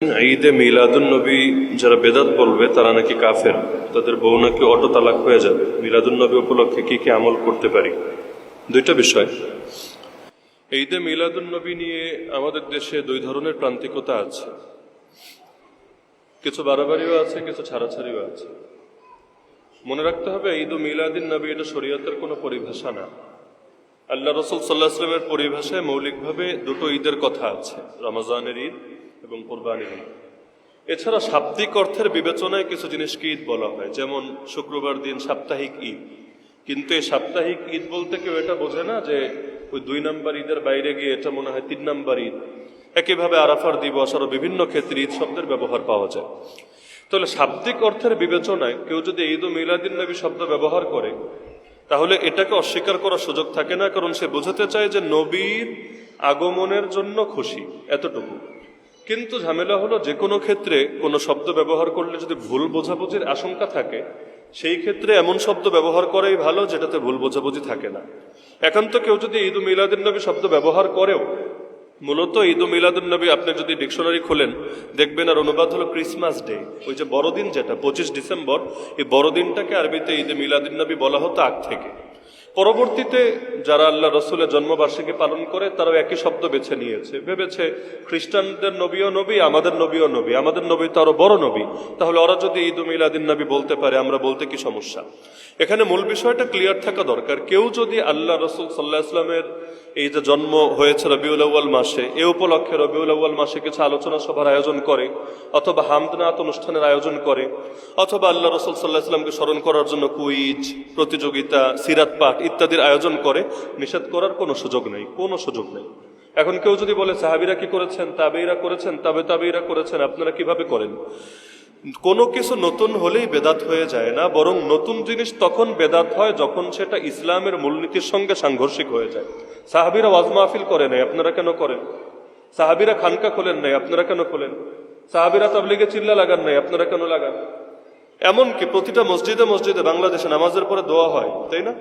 ঈদে মিলাদুন নবী যারা বেদাত বলবে তারা নাকি কাফের, তাদের বউ নাকি অটো তালাক হয়ে যাবে। মিলাদুন নবী উপলক্ষে কি কি আমল করতে পারি? দুইটা বিষয়। ঈদে মিলাদুন নবী নিয়ে আমাদের দেশে দুই ধরনের প্রান্তিকতা আছে, কিছু বাড়াবাড়িও আছে, কিছু ছাড়াছাড়িও আছে। মনে রাখতে হবে ঈদ মিলাদুন নবী এটা শরীয়তের কোনো পরিভাষা না। আল্লাহ রাসূল সাল্লাল্লাহু আলাইহি ওয়াসাল্লামের পরিভাষায় মৌলিকভাবে দুটো ঈদের কথা আছে, রমজানের ঈদ এবং কোরবানির ঈদ। এছাড়া শাব্দিক অর্থের বিবেচনায় কিছু জিনিসকে ঈদ বলা হয়, যেমন শুক্রবার দিন সাপ্তাহিক ঈদ। কিন্তু এই সাপ্তাহিক ঈদ বলতে কেউ এটা বোঝে না যে ওই 2 নম্বর ঈদের বাইরে গিয়ে এটা মনে হয় 3 নম্বর ঈদ। একইভাবে আরাফার দিবস আরো বিভিন্ন ক্ষেত্রে ঈদ শব্দের ব্যবহার পাওয়া যায়। তাহলে শাব্দিক অর্থের বিবেচনায় কেউ যদি ঈদ ও মিলাদুন নবী শব্দ ব্যবহার করে তাহলে এটাকে অস্বীকার করার সুযোগ থাকে না, কারণ সে বোঝাতে চায় যে নবীর আগমনের জন্য খুশি, এতটুকু। কিন্তু ঝামেলা হলো যে কোনো ক্ষেত্রে কোনো শব্দ ব্যবহার করলে যদি ভুল বোঝাবুঝির আশঙ্কা থাকে, সেই ক্ষেত্রে এমন শব্দ ব্যবহার করাই ভালো যেটাতে ভুল বোঝাবুঝি থাকে না। একান্ত কেউ যদি ঈদ ও মিলাদুন নবী শব্দ ব্যবহার করেও, মূলত ঈদ ও মিলাদুন নবী আপনি যদি ডিকশনারি খোলেন দেখবেন আর অনুবাদ হলো ক্রিসমাস ডে। ওই যে বড়দিন, যেটা 25 ডিসেম্বর, এই বড়দিনটাকে আরবিতে ঈদ মিলাদুন নবী বলা হতো আগ থেকে। পরবর্তীতে যারা আল্লাহ রসুলের জন্মবার্ষিকী পালন করে তারাও একই শব্দ বেছে নিয়েছে, ভেবেছে খ্রিস্টানদের নবীও নবী, আমাদের নবীও নবী, আমাদের নবী তো আরো বড় নবী, তাহলে ওরা যদি ঈদ মিলাদুন নবী বলতে পারে আমরা বলতে কি সমস্যা? এখানে মূল বিষয়টা ক্লিয়ার থাকা দরকার। কেউ যদি আল্লাহ রসুল সাল্লাল্লাহু আলাইহি ওয়াসাল্লামের এই যে জন্ম হয়েছে রবিউল আউয়াল মাসে, এ উপলক্ষে রবিউল আউয়াল মাসে কিছু আলোচনা সভার আয়োজন করে, অথবা হামদনাত অনুষ্ঠানের আয়োজন করে, অথবা আল্লাহ রসুল সাল্লাল্লাহু আলাইহি ওয়াসাল্লামকে স্মরণ করার জন্য কুইজ প্রতিযোগিতা, সিরাত পাঠ ইত্যাদির আয়োজন করে, নিষেধ করার কোনো সুযোগ নেই, কোনো সুযোগ নেই। এখন কেউ যদি বলে সাহাবীরা কি করেছেন, তাবেঈরা করেছেন, তাবেঈরা করেছেন, আপনারা কিভাবে করেন? কোনো কিছু নতুন হলেই বেদাত হয়ে যায় না, বরং নতুন জিনিস তখন বেদাত হয় যখন সেটা ইসলামের মূলনীতির সঙ্গে সাংঘর্ষিক হয়ে যায়। সাহাবীরা ওয়াজ মাহফিল করে নাই, আপনারা কেন করেন? সাহাবীরা খানকা খোলেন নাই, আপনারা কেন খোলেন? সাহাবীরা তাবলীগে চিল্লা লাগান নাই, আপনারা কেন লাগান? এমনকি প্রতিটা মসজিদে মসজিদে বাংলাদেশে নামাজের পরে দোয়া হয়, তাই না?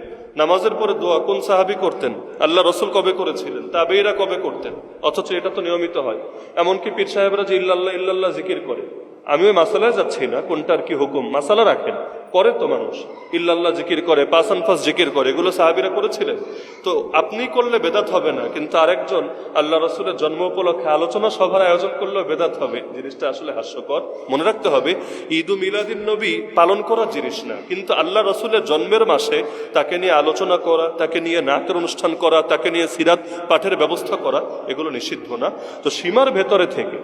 নামাজের পরে দোয়া কোন সাহাবী করতেন? আল্লাহ রসুল কবে করেছিলেন? তাবেঈরা কবে করতেন? অথচ এটা তো নিয়মিত হয়। এমনকি পীর সাহেবরা যে ইল্লাল্লাহ ইল্লাল্লাহ জিকির করে, আমি ওই মাসালায় যাচ্ছি না কোনটার কি হুকুম, মাসালা রাখেন, করে তো মানুষ ইল্লাল্লাহ জিকির করে, পাঁচ আনফাস জিকির করে, এগুলো সাহাবীরা করেছিলেন। তো আপনি করলে বেদাত হবে না, কিন্তু আরেকজন আল্লাহ রসুলের জন্ম উপলক্ষে আলোচনা সভার আয়োজন করলেও বেদাত হবে। জিনিসটা আসলে হাস্যকর। মনে রাখতে হবে ঈদ মিলাদুন নবী পালন করার জিনিস না, কিন্তু আল্লাহ রসুলের জন্মের মাসে তাকে নিয়ে আলোচনা করা, তাকে নিয়ে নাচের অনুষ্ঠান করা, তাকে নিয়ে সিরাত পাঠের ব্যবস্থা করা, এগুলো নিষিদ্ধ না। তো সীমার ভেতরে থেকে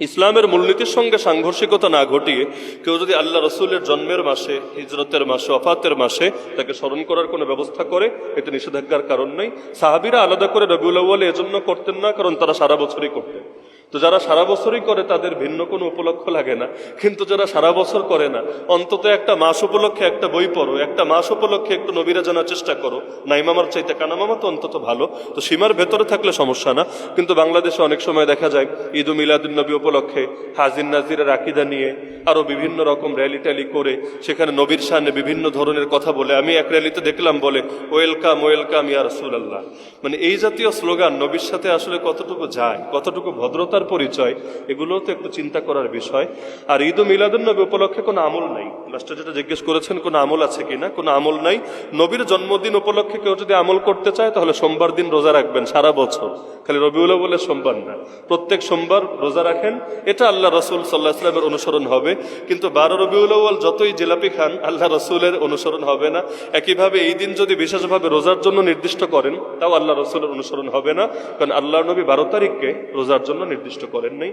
ইসলামের মূলনীতির সঙ্গে সাংঘর্ষিকতা না ঘটিয়ে কেউ যদি আল্লাহ রসুলের জন্মের মাসে, হিজরতের মাসে, ওফাতের মাসে তাকে স্মরণ করার কোনো ব্যবস্থা করে, এতে নিষেধাজ্ঞার কারণ নেই। সাহাবীরা আলাদা করে রবিউল আউয়াল এজন্য করতেন না, কারণ তারা সারা বছরই করতেন। তো যারা সারা বছরই করে তাদের ভিন্ন কোনো উপলক্ষ লাগে না, কিন্তু যারা সারা বছর করে না, অন্তত একটা মাস উপলক্ষে একটা বই পড়ো, একটা মাস উপলক্ষে একটু নবীরা জানার চেষ্টা করো। নাইমামার চাইতে কানামামা তো অন্তত ভালো। তো সীমার ভেতরে থাকলে সমস্যা না। কিন্তু বাংলাদেশে অনেক সময় দেখা যায় ঈদ মিলাদুন নবী উপলক্ষে হাজির নাজিরের আকীদা নিয়ে আরো বিভিন্ন রকম র্যালি ট্যালি করে সেখানে নবীর শানে বিভিন্ন ধরনের কথা বলে। আমি এক র্যালিতে দেখলাম বলে ওয়েলকাম ওয়েলকাম ইয়া রাসূলুল্লাহ। মানে এই জাতীয় স্লোগান নবীর সাথে আসলে কতটুকু যায়, কতটুকু ভদ্রতার পরিচয়, এগুলো তো একটু চিন্তা করার বিষয়। আর ঈদ মিলাদুন নবী উপলক্ষে কোনো আমল নাই। লাস্টে যেটা জিজ্ঞেস করেছেন কোনো আমল আছে কিনা, কোনো আমল নাই। নবীর জন্মদিন উপলক্ষে কেউ যদি আমল করতে চায় তাহলে সোমবার দিন রোজা রাখবেন সারা বছর, খালি রবিউল আউয়ালের সোমবার না, প্রত্যেক সোমবার রোজা রাখেন, এটা আল্লাহ রসুল সাল্লাল্লাহু আলাইহি ওয়াসাল্লামের অনুসরণ হবে। কিন্তু 12 রবিউল আউয়াল যতই জিলাপি খান আল্লাহ রসুলের অনুসরণ হবে না। একইভাবে এই দিন যদি বিশেষভাবে রোজার জন্য নির্দিষ্ট করেন তাও আল্লাহ রসুলের অনুসরণ হবে না, কারণ আল্লাহ নবী 12 তারিখকে রোজার জন্য নির্দিষ্ট করেন নাই।